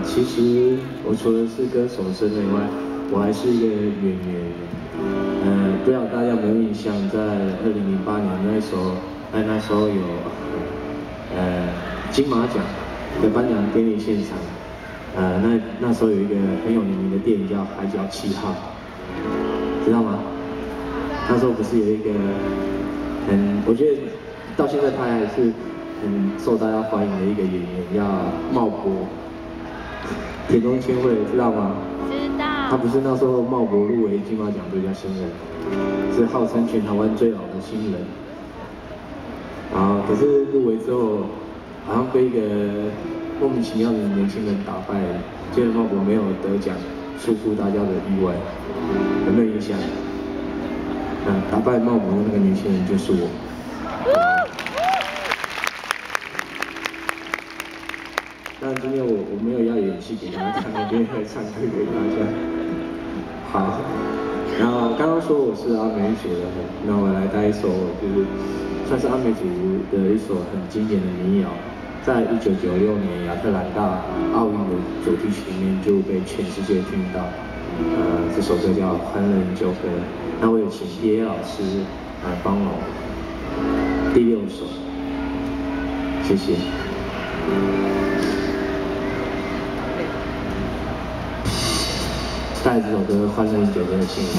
其实我除了是歌手身份以外，我还是一个演员。不知道大家有没有印象，在2008年那时候有金马奖的颁奖典礼现场，那时候有一个很有名的电影叫《海角七号》，知道吗？那时候不是有一个我觉得到现在他还是很受大家欢迎的一个演员，叫茂博，田中千惠，知道吗？知道。他不是那时候茂博入围金马奖最佳新人，是号称全台湾最老的新人。然后可是入围之后，好像被一个莫名其妙的年轻人打败，结果茂博没有得奖，出乎大家的意外。有没有印象？打败茂博的那个年轻人就是我。但今天我没有要演戏给大家看，我今天会唱歌给大家。好，然后刚刚说我是阿美族的，那我来带一首就是算是阿美族的一首很经典的民谣，在1996年亚特兰大奥运的主题曲里面就被全世界听到。这首歌叫《欢乐饮酒歌》，那我有请叶老师帮我第6首，谢谢。带这首歌《欢乐饮酒歌》的幸福。